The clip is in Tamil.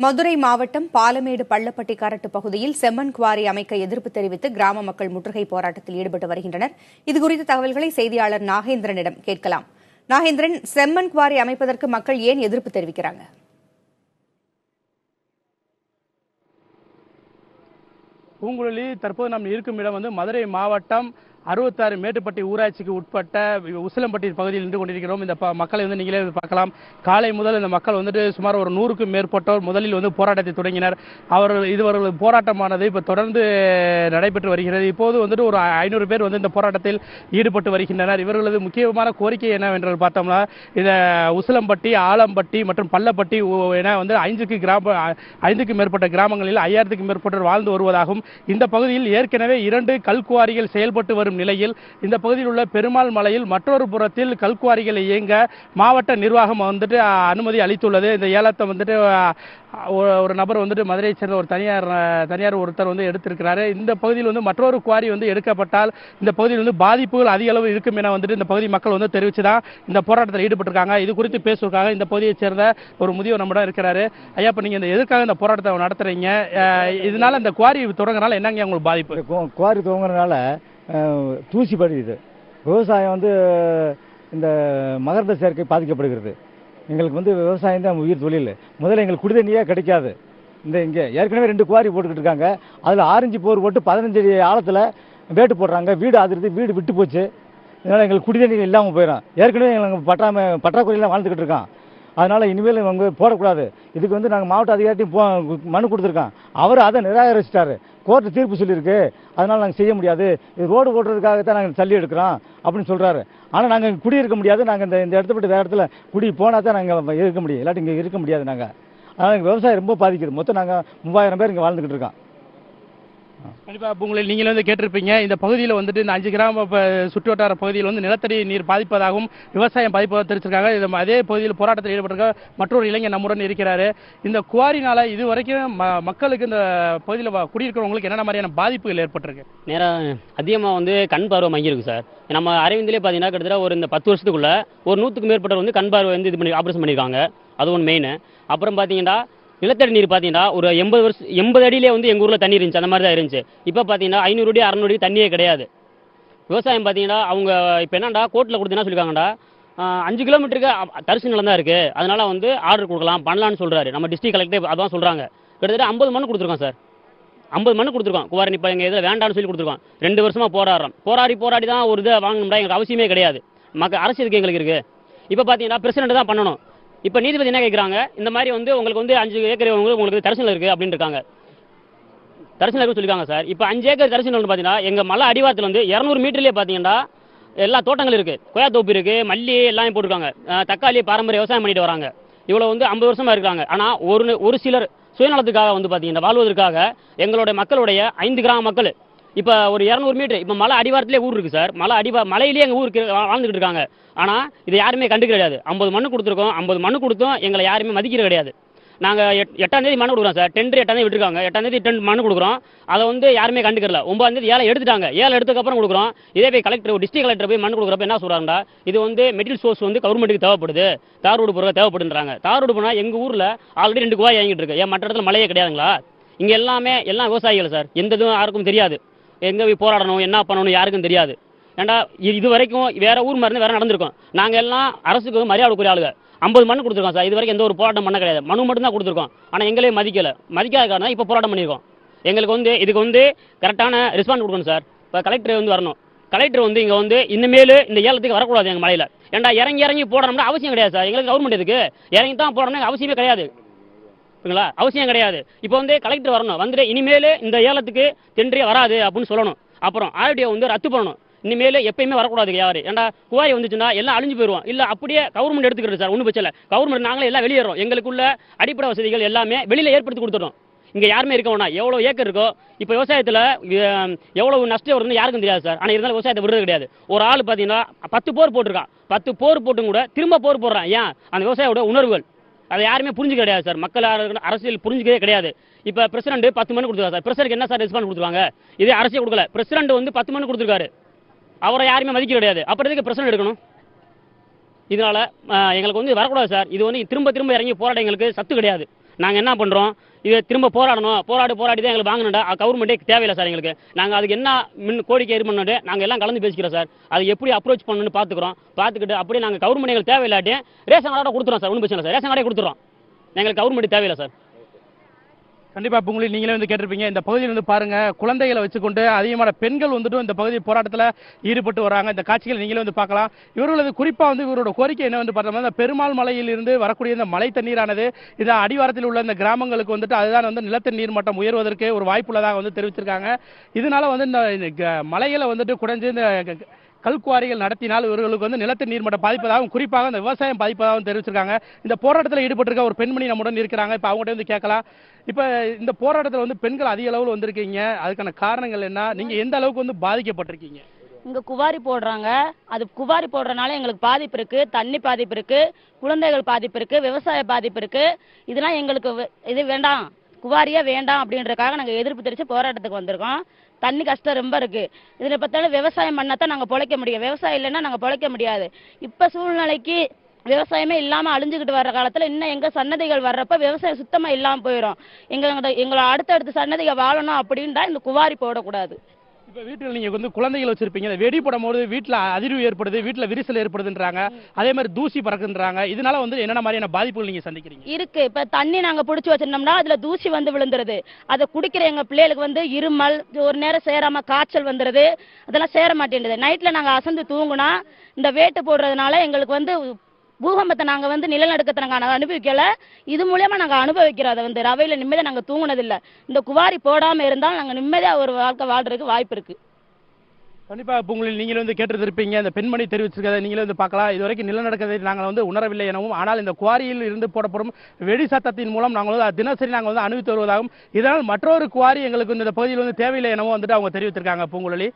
மதுரை மாவட்டம் பாலமேடு பள்ளப்பட்டி கரட்டு பகுதியில் செம்மண் குவாரி அமைக்க எதிர்ப்பு தெரிவித்து கிராம மக்கள் முற்றுகை போராட்டத்தில் ஈடுபட்டு வருகின்றனர். இதுகுறித்த தகவல்களை செய்தியாளர் நாகேந்திரனிடம் கேட்கலாம். நாகேந்திரன், செம்மண் குவாரி அமைப்பதற்கு மக்கள் ஏன் எதிர்ப்பு தெரிவிக்கிறாங்க? பூங்குழலி, தற்போது நாம் இருக்கும் இடம் மதுரை மாவட்டம் 66 மேட்டுப்பட்டி ஊராட்சிக்கு உட்பட்ட உசிலம்பட்டி பகுதியில் நின்று கொண்டிருக்கிறோம். இந்த மக்களை நீங்களே பார்க்கலாம். காலை முதல் இந்த மக்கள் சுமார் ஒரு 100க்கும் மேற்பட்டோர் முதலில் போராட்டத்தை தொடங்கினர். இதுவர்கள் போராட்டமானது இப்போ தொடர்ந்து நடைபெற்று வருகிறது. இப்போது ஒரு 500 பேர் இந்த போராட்டத்தில் ஈடுபட்டு வருகின்றனர். இவர்களது முக்கியமான கோரிக்கை என்னவென்று பார்த்தோம்னா, இந்த உசிலம்பட்டி, ஆலம்பட்டி மற்றும் பள்ளப்பட்டி என 5க்கும் மேற்பட்ட கிராமங்களில் 5000க்கும் மேற்பட்டோர் வாழ்ந்து வருவதாகவும், இந்த பகுதியில் ஏற்கனவே 2 கல்குவாரிகள் செயல்பட்டு வரும் நிலையில் இந்த பகுதியில் உள்ள பெருமாள் மலையில் மற்றொரு புறத்தில் கல்குவாரிகளை இயங்க மாவட்ட நிர்வாகம் அனுமதி அளித்துள்ளது. இந்த ஏலத்தை ஒரு நபர் மதுரையை சேர்ந்த ஒரு தனியார் ஒருத்தர் எடுத்திருக்கிறாரு. இந்த பகுதியில் மற்றொரு குவாரி எடுக்கப்பட்டால் இந்த பகுதியில் பாதிப்புகள் அதிக அளவு இருக்கும் என இந்த பகுதி மக்கள் தெரிவிச்சுதான் இந்த போராட்டத்தில் ஈடுபட்டிருக்காங்க. இது குறித்து பேசுவதற்காக இந்த பகுதியை சேர்ந்த ஒரு முதியோர் நம்மிடம் இருக்கிறாரு. ஐயா, இப்ப நீங்க எதற்காக இந்த போராட்டத்தை நடத்துறீங்க? இதனால இந்த குவாரி தொடங்குறதுனால என்னங்க உங்களுக்கு பாதிப்பு? குவாரி தொடங்குறதுனால தூசி படிக்குது. விவசாயம் இந்த மகரந்த சேர்க்கை பாதிக்கப்படுகிறது. எங்களுக்கு விவசாயம் தான் உயிர் தொழில். முதல்ல எங்களுக்கு குடிதண்ணியே கிடைக்காது. இங்கே ஏற்கனவே 2 குவாரி போட்டுக்கிட்டு இருக்காங்க. அதில் ஆரஞ்சு போர் போட்டு 15 அடி ஆழத்தில் வேட்டு போடுறாங்க. வீடு அதிர்ந்து வீடு விட்டு போச்சு. இதனால் எங்களுக்கு குடிதண்ணி இல்லாமல் போயிடும். ஏற்கனவே எங்களுக்கு பற்றாக்குறையெல்லாம் வாழ்ந்துக்கிட்டு இருக்கோம். அதனால் இனிமேல் இவங்க போடக்கூடாது. இதுக்கு நாங்கள் மாவட்ட அதிகாரிட்டையும் மனு கொடுத்துருக்கோம். அவர் அதை நிராகரிச்சிட்டாரு. கோர்ட்டு தீர்ப்பு சொல்லியிருக்கு. அதனால் நாங்கள் செய்ய முடியாது, இது ரோடு போடுறதுக்காகத்தான் நாங்கள் தள்ளி எடுக்கிறோம் அப்படின்னு சொல்கிறாரு. ஆனால் நாங்கள் குடியிருக்க முடியாது. நாங்கள் இந்த இடத்த விட்டு வேறு இடத்துல குடி போனால் தான் நாங்கள் இருக்க முடியும். இல்லாட்டி இங்கே இருக்க முடியாது. நாங்கள் அதனால் எங்கள் விவசாயம் ரொம்ப பாதிக்குது. மொத்தம் நாங்கள் 3000 பேர் இங்கே வாழ்ந்துக்கிட்டு இருக்கோம். கண்டிப்பாக உங்களை நீங்களே கேட்டிருப்பீங்க. இந்த பகுதியில் இந்த 5 கிராம சுற்று வட்டார பகுதியில் நிலத்தடி நீர் பாதிப்பதாகவும் விவசாயம் பாதிப்பதாக தெரிவிச்சிருக்காங்க. அதே பகுதியில் போராட்டத்தில் ஈடுபட்டிருக்க மற்றொரு இளைஞர் நம்முடன் இருக்கிறாரு. இந்த குவாரினால இது வரைக்கும் மக்களுக்கு இந்த பகுதியில் குடியிருக்கிறவங்களுக்கு என்னென்ன மாதிரியான பாதிப்புகள் ஏற்பட்டிருக்கு? நேராக அதிகமாக கண் பார்வை மங்கியிருக்கு சார். நம்ம அரவிந்திலே பார்த்தீங்கன்னா கிட்டத்தட்ட ஒரு இந்த 10 வருஷத்துக்குள்ள ஒரு 100க்கு மேற்பட்டவர் கண் பார்வை இது பண்ணி ஆப்ரேஷன் பண்ணியிருக்காங்க. அது ஒன்று மெயின். அப்புறம் பார்த்தீங்கன்னா நிலத்தடி நீர் பார்த்தீங்கன்னா ஒரு 80 அடியிலே எங்கள் ஊரில் தண்ணி இருந்துச்சு. அந்த மாதிரி தான் இருந்துச்சு. இப்போ பார்த்தீங்கன்னா 500 அடி 600 அடி தண்ணியே கிடையாது. விவசாயம் பார்த்தீங்கன்னா அவங்க இப்போ என்னடா கோர்ட்டில் கொடுத்தீங்கன்னா சொல்லியிருக்காங்கடா 5 கிலோமீட்டருக்கு தரிசு நிலம் தான் இருக்குது. அதனால் ஆர்டர் கொடுக்கலாம் பண்ணலான்னு சொல்கிறாரு நம்ம டிஸ்ட்ரிக்ட் கலெக்டர். அதான் சொல்கிறாங்க. கிட்டத்தட்ட 50 மனு கொடுத்துருக்கோம் சார். 50 மனு கொடுத்துருக்கோம். குவாரி இப்போ எங்கள் இதில் வேண்டாம்னு சொல்லி கொடுத்துருக்கோம். 2 வருஷமாக போராடி தான் ஒரு இதை வாங்கணும்டா. எங்களுக்கு அவசியமே கிடையாது. அரசு இதுக்கு எங்களுக்கு இருக்குது. இப்போ பார்த்தீங்கன்னா பிரசிடென்ட் தான் பண்ணணும். இப்போ நீதிபதி என்ன கேட்குறாங்க, இந்த மாதிரி உங்களுக்கு 5 ஏக்கர் உங்களுக்கு தரிசனம் இருக்குது அப்படின்னு இருக்காங்க. தரிசனம் இருக்குன்னு சொல்லியிருக்காங்க சார். இப்போ 5 ஏக்கர் தரிசனம் பார்த்தீங்கன்னா எங்கள் மலை அடிவாரத்தில் 200 மீட்டர்லேயே பார்த்தீங்கன்னா எல்லா தோட்டங்கள் இருக்குது. கொய்யா தோப்பு இருக்குது, மல்லி எல்லாமே போட்டிருக்காங்க. தக்காளி பாரம்பரிய விவசாயம் பண்ணிட்டு வராங்க. இவ்வளோ 50 வருஷமாக இருக்காங்க. ஆனால் ஒரு சிலர் சுயநலத்துக்காக பார்த்தீங்கன்னா வாழ்வதற்காக எங்களுடைய மக்களுடைய 5 கிராம மக்கள் இப்போ ஒரு 200 மீட்டர் இப்போ மலை அடிவாரத்திலே ஊர் இருக்குது சார். மலையிலேயே எங்கள் ஊருக்கு வாழ்ந்துக்கிட்டு இருக்காங்க. ஆனால் இதை யாருமே கண்டுக்க கிடையாது. 50 மனு கொடுத்துருக்கோம். 50 மனு கொடுத்தும் எங்களை யாருமே மதிக்கிற கிடையாது. நாங்கள் 8ஆம் தேதி மனு கொடுக்குறோம் சார். டெண்டர் 8ஆம் தேதி விட்டுருக்காங்க. 8ஆம் தேதி மனு கொடுக்குறோம். அதை யாருமே கண்டுக்கல. 9ஆம் தேதி ஏழை எடுத்துட்டாங்க. ஏழை எடுத்ததுக்கப்புறம் கொடுக்குறோம். இதே போய் டிஸ்ட்ரிக்ட் கலெக்டர் போய் மனு கொடுக்குறப்ப என்ன சொல்கிறாங்கடா, இது மெட்டீரியல் சோர்ஸ் கவர்மெண்ட்டுக்கு தேவைப்படுது, தார் ரோடு போகிற தேவைப்படுன்றாங்க. தார் ரோடு போனால் எங்கள் ஊரில் ஆல்ரெடி 2 குவாரி வாங்கிட்டு இருக்கு. மற்ற இடத்துல மழையே கிடையாதுங்களா? இங்கே எல்லாம் விவசாயிகள் சார். எந்த இதுவும் யாருக்கும் தெரியாது. எங்கே போய் போராடணும் என்ன பண்ணணும் யாருக்கும் தெரியாது. ஏண்டா இது வரைக்கும் வேற ஊர் மாதிரி வேற நடந்திருக்கோம். நாங்கள் எல்லாம் அரசுக்கு மரியாதைக்குரிய ஆளுங்க. 50 மனு கொடுத்துருக்கோம் சார். இது வரைக்கும் எந்த ஒரு போராட்டம் பண்ண கிடையாது. மனு மட்டும் தான் கொடுத்துருக்கோம். ஆனால் எங்களே மதிக்காத காரணம் இப்போ போராட்டம் பண்ணியிருக்கோம். எங்களுக்கு இதுக்கு கரெக்டான ரெஸ்பான்ஸ் கொடுக்கணும் சார். இப்போ கலெக்டர் வரணும். கலெக்டர் இங்கே இனிமேல் இந்த ஏலத்துக்கு வரக்கூடாது எங்கள் மலையில். ஏண்டா இறங்கி போடணும்னா அவசியம் கிடையாது சார். எங்களுக்கு கவர்மெண்ட் இதுக்கு இறங்கி தான் போடணும்னு அவசியமே கிடையாது. அவசியம் கிடையாது. இப்போ கலெக்டர் வரணும். இனிமேல் இந்த ஏலத்துக்கு டெண்டரே வராது அப்படின்னு சொல்லணும். அப்புறம் ஆர்டிஓ ரத்து பண்ணணும். இனிமேல் எப்பயுமே வரக்கூடாது யாரு. ஏன்னா குவாரி வந்துச்சுன்னா எல்லாம் அழிஞ்சு போயிடுவோம். இல்லை அப்படியே கவர்மெண்ட் எடுத்துக்கிறது சார். ஒன்றும் பிரச்சனை இல்லை. கவர்மெண்ட் நாங்களே எல்லாம் வெளியேறோம். எங்களுக்குள்ள அடிப்படை வசதிகள் எல்லாமே வெளியில் ஏற்படுத்தி கொடுத்துட்டோம். இங்கே யாருமே இருக்க வேணாம். எவ்வளோ ஏக்கர் இருக்கோ இப்போ விவசாயத்தில் எவ்வளவு நஷ்டம் வருதுன்னு யாருக்கும் தெரியாது சார். ஆனால் இருந்தாலும் விவசாயத்தை விடுறது கிடையாது. ஒரு ஆள் பார்த்தீங்கன்னா 10 போர் போட்டிருக்கான். 10 போர் போட்டும் கூட திரும்ப போர் போடுறான். ஏன்? அந்த விவசாயியோட உணர்வுகள் அதை யாருமே புரிஞ்சுக்க கிடையாது சார். மக்கள் அரசியல் புரிஞ்சுக்கவே கிடையாது. இப்போ பிரசிடென்ட் 10 மனு கொடுத்துருக்காரு சார். பிரசிடென்ட் என்ன சார் ரெஸ்பான்ஸ் கொடுத்துருவாங்க? இதே அரசியல் கொடுக்கல. பிரசிடென்ட் 10 மனு கொடுத்துருக்காரு. அவரை யாருமே மதிக்க கிடையாது. அப்புறம் எதுக்கு பிரசிடென்ட் எடுக்கணும்? இதனால எங்களுக்கு வரக்கூடாது சார். இது திரும்ப திரும்ப இறங்கி போராட எங்களுக்கு சத்து கிடையாது. நாங்கள் என்ன பண்ணுறோம், இது திரும்ப போராடி தான் எங்களுக்கு வாங்கணும்டா. கவர்மெண்ட்டே தேவையில்லை சார் எங்களுக்கு. நாங்கள் அதுக்கு என்ன கோரிக்கை இது பண்ணிட்டு நாங்கள் எல்லாம் கலந்து பேசிக்கிறோம் சார். அது எப்படி அப்ரோச் பண்ணணும்னு பார்த்துக்கிட்டு அப்படியே நாங்கள் கவர்மெண்ட் எங்களுக்கு தேவையில்லாட்டி ரேஷன் கார்டை கொடுத்துறோம் சார். ஒன்றும் பிரச்சனை இல்லை சார், ரேஷன் கார்டே கொடுத்துறோம். எங்களுக்கு கவர்மெண்ட் தேவையில்லை சார். கண்டிப்பா பூங்குழலி, நீங்களே வந்து கேட்டிருப்பீங்க. இந்த பகுதியில் வந்து பாருங்க, குழந்தைகளை வச்சுக்கொண்டு அதிகமான பெண்கள் வந்துட்டு இந்த பகுதி போராட்டத்தில் ஈடுபட்டு வராங்க. இந்த காட்சிகள் நீங்களே வந்து பார்க்கலாம். இவர்களது குறிப்பா வந்து இவரோட கோரிக்கை என்ன வந்து பார்த்தோம்னா, இந்த பெருமாள் மலையில் இருந்து வரக்கூடிய இந்த மழை தண்ணீரானது இந்த அடிவாரத்தில் உள்ள இந்த கிராமங்களுக்கு வந்துட்டு அதுதான் வந்து நிலத்தடி நீர் மட்டம் உயர்வதற்கு ஒரு வாய்ப்புள்ளதாக வந்து தெரிவிச்சிருக்காங்க. இதனால வந்து இந்த மலைகளை வந்துட்டு குறைஞ்சு இந்த கல்குவாரிகள் நடத்தினால் இவர்களுக்கு வந்து நிலத்தடி நீர்மட்டம் பாதிப்பதாகவும் குறிப்பாக இந்த விவசாயம் பாதிப்பதாகவும் தெரிவிச்சிருக்காங்க. இந்த போராட்டத்தில் ஈடுபட்டிருக்க ஒரு பெண்மணி நம்முடன் இருக்கிறாங்க. இப்போ அவங்ககிட்ட வந்து கேட்கலாம். இப்போ இந்த போராட்டத்தில் வந்து பெண்கள் அதிக அளவில் வந்திருக்கீங்க, அதுக்கான காரணங்கள் என்ன, நீங்க எந்த அளவுக்கு வந்து பாதிக்கப்பட்டிருக்கீங்க? இங்க குவாரி போடுறாங்க. அது குவாரி போடுறதுனால எங்களுக்கு பாதிப்பு இருக்கு, தண்ணி பாதிப்பு இருக்கு, குழந்தைகள் பாதிப்பு இருக்கு, விவசாய பாதிப்பு இருக்கு. இதெல்லாம் எங்களுக்கு இது வேண்டாம், குவாரியே வேண்டாம் அப்படின்றதுக்காக நாங்கள் எதிர்ப்பு தெரிவித்து போராட்டத்துக்கு வந்திருக்கோம். தண்ணி கஷ்டம் ரொம்ப இருக்கு. இதில் பார்த்தாலும் விவசாயம் பண்ணாதான் நாங்கள் பொழைக்க முடியும். விவசாயம் இல்லைன்னா நாங்கள் பொழைக்க முடியாது. இப்போ சூழ்நிலைக்கு விவசாயமே இல்லாமல் அழிஞ்சுக்கிட்டு வர்ற காலத்தில் இன்னும் எங்கள் சன்னதிகள் வர்றப்ப விவசாயம் சுத்தமாக இல்லாமல் போயிடும். எங்களோட அடுத்தடுத்த சன்னதிகள் வாழணும் அப்படின்னா இந்த குவாரி போடக்கூடாது. இப்போ வீட்டில் நீங்கள் வந்து குழந்தைகள் வச்சிருப்பீங்க, இந்த வெடி போடும் போது வீட்டில் அதிர்வு ஏற்படுது, வீட்டில் விரிசல் ஏற்படுதுன்றாங்க, அதே மாதிரி தூசி பறக்குன்றாங்க. இதனால வந்து என்னென்ன மாதிரியான பாதிப்புகள் நீங்கள் சந்திக்கிறீங்க? இருக்கு. இப்போ தண்ணி நாங்கள் பிடிச்சி வச்சிருந்தோம்னா அதில் தூசி வந்து விழுந்துருது. அதை குடிக்கிற எங்கள் பிள்ளைகளுக்கு வந்து இருமல், ஒரு நேரம் சேராமல் காய்ச்சல் வந்துடுது. அதெல்லாம் சேர மாட்டேங்குது. நைட்டில் நாங்கள் அசந்து தூங்குனா இந்த வேட்டு போடுறதுனால எங்களுக்கு வந்து பூகம்பத்தை நாங்கள் வந்து நிலநடுக்கத்தை நாங்கள் அனுபவிக்கல. இது மூலயமா நாங்கள் அனுபவிக்கிறோம். அதை வந்து ரவையில் நிம்மதியாக நாங்கள் தூங்குனதில்லை. இந்த குவாரி போடாமல் இருந்தால் நாங்கள் நிம்மதியாக ஒரு வாழ்க்கை வாழ்றதுக்கு வாய்ப்பு இருக்கு. கண்டிப்பா பூங்குழலி, நீங்களும் வந்து கேட்டிருப்பீங்க. இந்த பெண்மணி தெரிவிச்சிருக்கதை நீங்களே வந்து பார்க்கலாம். இதுவரைக்கும் நிலநடுக்கத்தை நாங்கள் வந்து உணரவில்லை எனவும், ஆனால் இந்த குவாரியில் இருந்து போடப்படும் வெடி சத்தத்தின் மூலம் நாங்கள் வந்து தினசரி நாங்கள் வந்து அனுபவித்து வருவதாகவும், இதனால் மற்றொரு குவாரி எங்களுக்கு இந்த பகுதியில் வந்து தேவையில்லை எனவும் வந்துட்டு அவங்க தெரிவித்திருக்காங்க பூங்குழலி.